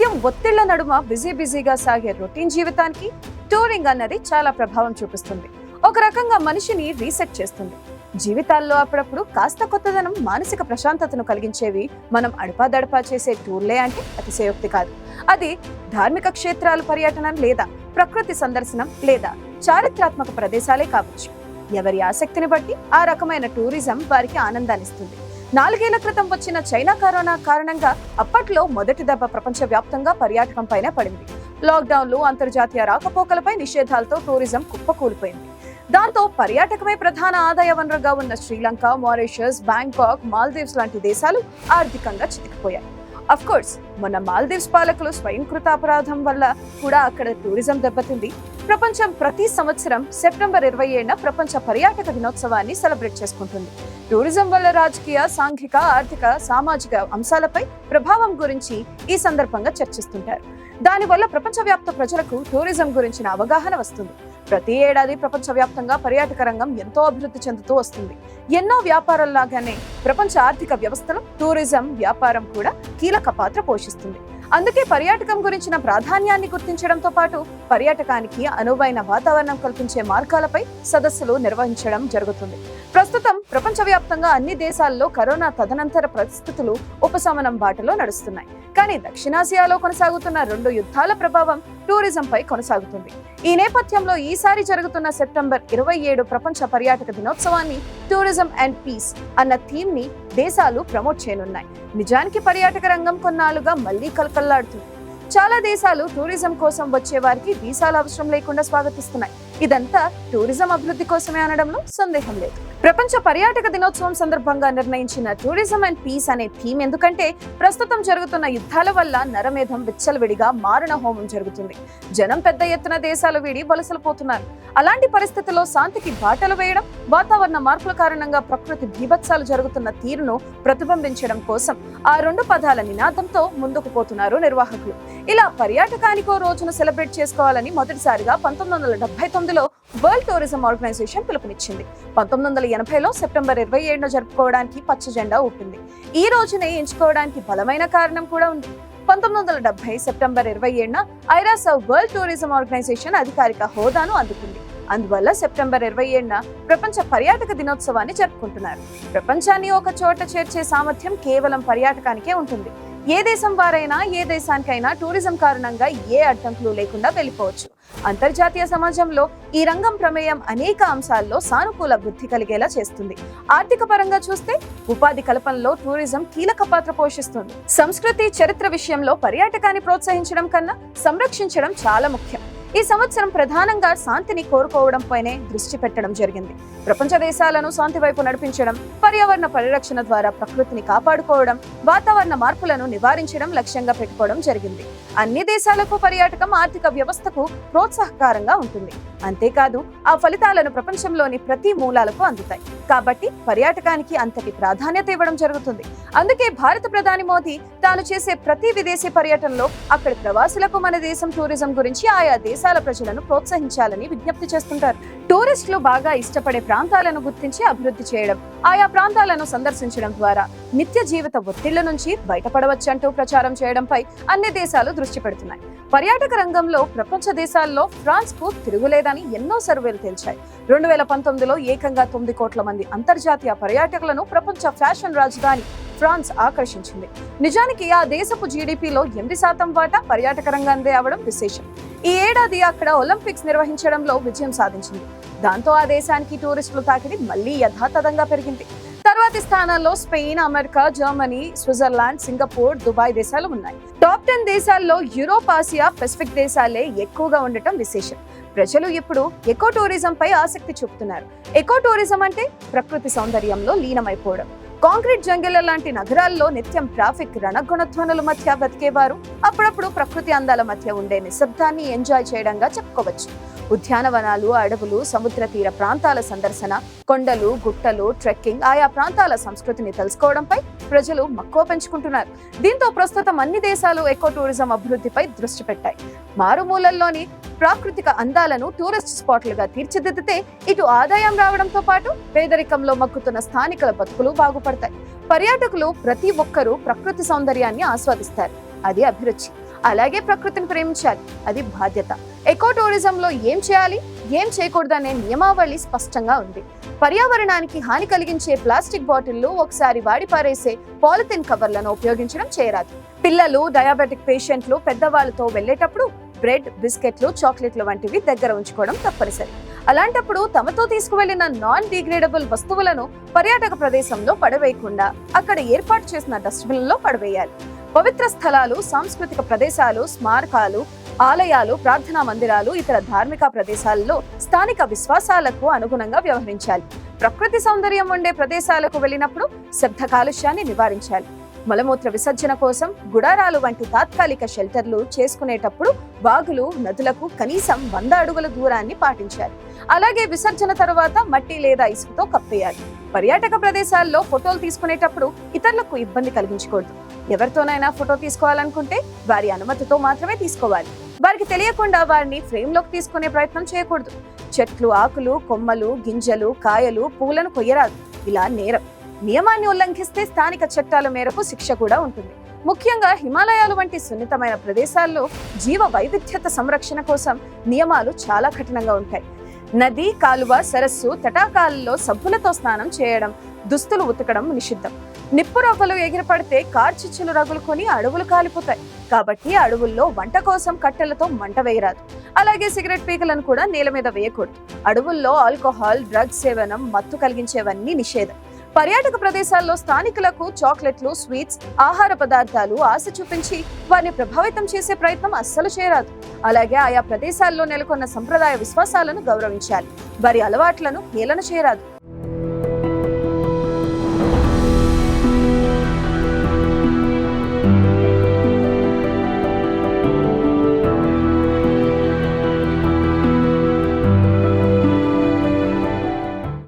నిత్యం ఒత్తిళ్ల నడుమ బిజీగా సాగే రొటీన్ జీవితానికి టూరింగ్ అన్నది చాలా ప్రభావం చూపిస్తుంది. ఒక రకంగా మనిషిని రీసెట్ చేస్తుంది. జీవితాల్లో అప్పుడప్పుడు కాస్త కొత్తదనం, మానసిక ప్రశాంతతను కలిగించేవి మనం అడపాదడపా చేసే టూర్లే అంటే అతిశయోక్తి కాదు. అది ధార్మిక క్షేత్రాల పర్యటన, లేదా ప్రకృతి సందర్శనం, లేదా చారిత్రాత్మక ప్రదేశాలే కావచ్చు. ఎవరి ఆసక్తిని బట్టి ఆ రకమైన టూరిజం వారికి ఆనందాన్నిస్తుంది. 4 ఏళ్ల క్రితం వచ్చిన చైనా కరోనా కారణంగా అప్పట్లో మొదటి దెబ్బ ప్రపంచవ్యాప్తంగా పర్యాటకం పైన పడింది. లాక్డౌన్లు, అంతర్జాతీయ రాకపోకలపై నిషేధాలతో టూరిజం కుప్పకూలిపోయింది. దాంతో పర్యాటకమే ప్రధాన ఆదాయ వనరుగా ఉన్న శ్రీలంక, మారిషస్, బ్యాంకాక్, మాల్దీవ్స్ లాంటి దేశాలు ఆర్థికంగా చితికిపోయాయి. అఫ్ కోర్స్ మొన్న మాల్దీవ్స్ పాలకులు స్వయంకృత అపరాధం వల్ల కూడా అక్కడ టూరిజం దెబ్బతింది. ప్రపంచం ప్రతి సంవత్సరం సెప్టెంబర్ 27న ప్రపంచ పర్యాటక దినోత్సవాన్ని సెలబ్రేట్ చేసుకుంటుంది. టూరిజం వల్ల రాజకీయ, సాంఘిక, ఆర్థిక, సామాజిక అంశాలపై ప్రభావం గురించి ఈ సందర్భంగా చర్చిస్తుంటారు. దానివల్ల ప్రపంచవ్యాప్త ప్రజలకు టూరిజం గురించిన అవగాహన వస్తుంది. ప్రతి ఏడాది ప్రపంచవ్యాప్తంగా పర్యాటక రంగం ఎంతో అభివృద్ధి చెందుతూ వస్తుంది. ఎన్నో వ్యాపారాల్లాగానే ప్రపంచ ఆర్థిక వ్యవస్థలో టూరిజం వ్యాపారం కూడా కీలక పాత్ర పోషిస్తుంది. అందుకే పర్యాటకం గురించిన ప్రాధాన్యాన్ని గుర్తించడంతో పాటు పర్యాటకానికి అనువైన వాతావరణం కల్పించే మార్గాలపై సదస్సులు నిర్వహించడం జరుగుతుంది. ప్రస్తుతం ప్రపంచవ్యాప్తంగా అన్ని దేశాల్లో కరోనా తదనంతర పరిస్థితులు ఉపశమనం బాటలో నడుస్తున్నాయి. కానీ దక్షిణాసియాలో కొనసాగుతున్న 2 యుద్ధాల ప్రభావం టూరిజంపై కొనసాగుతుంది. ఈ నేపథ్యంలో ఈసారి జరుగుతున్న సెప్టెంబర్ 27 ప్రపంచ పర్యాటక దినోత్సవాన్ని టూరిజం అండ్ పీస్ అన్న థీమ్ ని దేశాలు ప్రమోట్ చేయనున్నాయి. నిజానికి పర్యాటక రంగం కొన్నాళ్లుగా మళ్లీ కలకల్లాడుతుంది. చాలా దేశాలు టూరిజం కోసం వచ్చే వారికి వీసాల అవసరం లేకుండా స్వాగతిస్తున్నాయి. ఇదంతా టూరిజం అభివృద్ధి కోసమే అనడంలో సందేహం లేదు. ప్రపంచ పర్యాటక దినోత్సవం సందర్భంగా నిర్ణయించిన టూరిజం అండ్ పీస్ అనే థీమ్ ఎందుకంటే ప్రస్తుతం జరుగుతున్న యుద్ధాల వల్ల నరమేధం విచ్చలవిడిగా మారణ హోమం జరుగుతుంది. జనం పెద్ద ఎత్తున దేశాలు వీడి వలసలు పోతున్నారు. అలాంటి పరిస్థితుల్లో శాంతికి బాటలు వేయడం, వాతావరణ మార్పుల కారణంగా ప్రకృతి బీభత్సాలు జరుగుతున్న తీరును ప్రతిబింబించడం కోసం ఆ 2 పదాల నినాదంతో ముందుకు పోతున్నారు నిర్వాహకులు. ఇలా పర్యాటకానికో రోజును సెలబ్రేట్ చేసుకోవాలని మొదటిసారిగా 1979లో వరల్డ్ టూరిజం ఆర్గనైజేషన్ పిలుపునిచ్చింది. 1980లో సెప్టెంబర్ 27న జరుపుకోవడానికి పచ్చ జెండా ఊపింది. ఈ రోజునే ఎంచుకోవడానికి బలమైన కారణం కూడా ఉంది. 1970 సెప్టెంబర్ 27న ఐరాస వరల్డ్ టూరిజం ఆర్గనైజేషన్ అధికారిక హోదాను అందుకుంది. అందువల్ల సెప్టెంబర్ 27న ప్రపంచ పర్యాటక దినోత్సవాన్ని జరుపుకుంటున్నారు. ప్రపంచాన్ని ఒక చోట చేర్చే సామర్థ్యం కేవలం పర్యాటకానికే ఉంటుంది. ఏ దేశం వారైనా, ఏ దేశానికైనా టూరిజం కారణంగా ఏ అడ్డంకులు లేకుండా వెళ్ళిపోవచ్చు. అంతర్జాతీయ సమాజంలో ఈ రంగం ప్రమేయం అనేక అంశాల్లో సానుకూల వృద్ధి కలిగేలా చేస్తుంది. ఆర్థిక పరంగా చూస్తే ఉపాధి కల్పనలో టూరిజం కీలక పాత్ర పోషిస్తుంది. సంస్కృతి, చరిత్ర విషయంలో పర్యాటకాన్ని ప్రోత్సహించడం కన్నా సంరక్షించడం చాలా ముఖ్యం. ఈ సంవత్సరం ప్రధానంగా శాంతిని కోరుకోవడంపైనే దృష్టి పెట్టడం జరిగింది. ప్రపంచ దేశాలను శాంతి వైపు నడిపించడం, పర్యావరణ పరిరక్షణ ద్వారా ప్రకృతిని కాపాడుకోవడం, వాతావరణ మార్పులను నివారించడం లక్ష్యంగా పెట్టుకోవడం జరిగింది. అన్ని దేశాలకు పర్యాటకం ఆర్థిక వ్యవస్థకు ప్రోత్సాహకరంగా ఉంటుంది. అంతేకాదు ఆ ఫలితాలను ప్రపంచంలోని ప్రతి మూలాలకు అందుతాయి. కాబట్టి పర్యాటకానికి అంతటి ప్రాధాన్యత ఇవ్వడం జరుగుతుంది. అందుకే భారత ప్రధాని మోదీ తాను చేసే ప్రతి విదేశీ పర్యటనలో అక్కడి ప్రవాసులకు మన దేశం టూరిజం గురించి ఆయా దేశాల ప్రజలను ప్రోత్సహించాలని విజ్ఞప్తి చేస్తుంటారు. టూరిస్టులు బాగా ఇష్టపడే ప్రాంతాలను గుర్తించి అభివృద్ధి చేయడం, ఆయా ప్రాంతాలను సందర్శించడం ద్వారా నిత్య జీవిత ఒత్తిళ్ల నుంచి బయటపడవచ్చంటూ ప్రచారం చేయడంపై అన్ని దేశాలు దృష్టి పెడుతున్నాయి. పర్యాటక రంగంలో ప్రపంచ దేశాల్లో ఫ్రాన్స్ కు తిరుగులేదని ఎన్నో సర్వేలు తేల్చాయి. 2019లో ఏకంగా 9 కోట్ల మంది అంతర్జాతీయ పర్యాటకులను ప్రపంచ ఫ్యాషన్ రాజధాని ఫ్రాన్స్ ఆకర్షించింది. నిజానికి ఆ దేశపు జీడీపీలో 8% వాటా పర్యాటక రంగాందే అవడం విశేషం. ఈ ఏడాది అక్కడ ఒలింపిక్స్ నిర్వహించడంలో విజయం సాధించింది. దాంతో ఆ దేశానికి టూరిస్టుల తాకిడి మళ్లీ యథాతథంగా పెరిగింది. తర్వాతి స్థానాల్లో Spain, America, Germany, Switzerland, Singapore, Dubai దేశాలు ఉన్నాయి. టాప్ 10 దేశాల్లో యూరోప్, ఆసియా, పసిఫిక్ దేశాలే ఎక్కువగా ఉండటం విశేషం. ప్రజలు ఇప్పుడు ఎకో టూరిజం పై ఆసక్తి చూపుతున్నారు. ఎకో టూరిజం అంటే ప్రకృతి సౌందర్యంలో లీనమైపోవడం. కాంక్రీట్ జంగిళ్ల లాంటి నగరాల్లో నిత్యం ట్రాఫిక్, రణగుణధ్వనుల మధ్య బతికేవారు అప్పుడప్పుడు ప్రకృతి అందాల మధ్య ఉండే నిశ్శబ్దాన్ని ఎంజాయ్ చేయడంగా చెప్పుకోవచ్చు. ఉద్యానవనాలు, అడవులు, సముద్ర తీర ప్రాంతాల సందర్శన, కొండలు, గుట్టలు, ట్రెక్కింగ్, ఆయా ప్రాంతాల సంస్కృతిని తెలుసుకోవడంపై ప్రజలు మక్కువ పెంచుకుంటున్నారు. దీంతో ప్రస్తుతం అన్ని దేశాలు ఎకో టూరిజం అభివృద్ధిపై దృష్టి పెట్టాయి. మారుమూలల్లోని ప్రాకృతిక అందాలను టూరిస్ట్ స్పాట్లుగా తీర్చిదిద్దితే ఇటు ఆదాయం రావడంతో పాటు పేదరికంలో మక్కుతున్న స్థానికుల బతుకులు బాగుపడతాయి. పర్యాటకులు ప్రతి ఒక్కరూ ప్రకృతి సౌందర్యాన్ని ఆస్వాదిస్తారు. అది అభిరుచి. అలాగే ప్రకృతిని ప్రేమించాలి, అది బాధ్యత. ఎకో టూరిజంలో ఏం చేయాలి, ఏం చేయకూడదనే నియమావళి స్పష్టంగా ఉంది. పర్యావరణానికి హాని కలిగించే ప్లాస్టిక్ బాటిళ్లు, ఒకసారి వాడి పారేసే పాలిథిన్ కవర్లను ఉపయోగించడం చేయరాదు. పిల్లలు, డయాబెటిక్ పేషెంట్లు, పెద్దవాళ్ళతో వెళ్లేటప్పుడు బ్రెడ్, బిస్కెట్లు, చాక్లెట్లు వంటివి దగ్గర ఉంచుకోవడం తప్పనిసరి. అలాంటప్పుడు తమతో తీసుకువెళ్లిన నాన్ డిగ్రేడబుల్ వస్తువులను పర్యాటక ప్రదేశంలో పడవేయకుండా అక్కడ ఏర్పాటు చేసిన డస్ట్బిన్లలో పడవేయాలి. పవిత్ర స్థలాలు, సాంస్కృతిక ప్రదేశాలు, స్మారకాలు, ఆలయాలు, ప్రార్థనా మందిరాలు, ఇతర ధార్మిక ప్రదేశాల్లో స్థానిక విశ్వాసాలకు అనుగుణంగా వ్యవహరించాలి. ప్రకృతి సౌందర్యం ఉండే ప్రదేశాలకు వెళ్ళినప్పుడు శబ్ద కాలుష్యాన్ని నివారించాలి. మలమూత్ర విసర్జన కోసం గుడారాలు వంటి తాత్కాలిక షెల్టర్లు చేసుకునేటప్పుడు వాగులు, నదులకు కనీసం 100 అడుగుల దూరాన్ని పాటించాలి. అలాగే విసర్జన తర్వాత మట్టి లేదా ఇసుకతో కప్పేయాలి. పర్యాటక ప్రదేశాల్లో ఫోటోలు తీసుకునేటప్పుడు ఇతరులకు ఇబ్బంది కలిగించకూడదు. ఎవరితోనైనా ఫోటో తీసుకోవాలనుకుంటే వారి అనుమతితో మాత్రమే తీసుకోవాలి. వారికి తెలియకుండా వారిని ఫ్రేమ్ లోకి తీసుకునే ప్రయత్నం చేయకూడదు. చెట్లు, ఆకులు, కొమ్మలు, గింజలు, కాయలు, పూలను కొయ్యరాదు. ఇలా నేరం. నియమాన్ని ఉల్లంఘిస్తే స్థానిక చట్టాల మేరకు శిక్ష కూడా ఉంటుంది. ముఖ్యంగా హిమాలయాలు వంటి సున్నితమైన ప్రదేశాల్లో జీవ వైవిధ్యత సంరక్షణ కోసం నియమాలు చాలా కఠినంగా ఉంటాయి. నది, కాలువ, సరస్సు, తటాకాలలో సబ్బులతో స్నానం చేయడం, దుస్తులు ఉతకడం నిషిద్ధం. నిప్పురవ్వలు ఎగిరిపడితే కార్చిచ్చులు రగులుకొని అడవులు కాలిపోతాయి. కాబట్టి అడవుల్లో వంట కోసం కట్టెలతో మంట వేయరాదు. అలాగే సిగరెట్ పీకలను కూడా నేల మీద వేయకూడదు. అడవుల్లో ఆల్కహాల్, డ్రగ్స్ సేవనం, మత్తు కలిగించేవన్నీ నిషేధం. పర్యాటక ప్రదేశాల్లో స్థానికులకు చాక్లెట్లు, స్వీట్స్, ఆహార పదార్థాలు ఆశ చూపించి వారిని ప్రభావితం చేసే ప్రయత్నం అస్సలు చేయరాదు. అలాగే ఆయా ప్రదేశాల్లో నెలకొన్న సంప్రదాయ విశ్వాసాలను గౌరవించాలి. వారి అలవాట్లను హేళన చేయరాదు.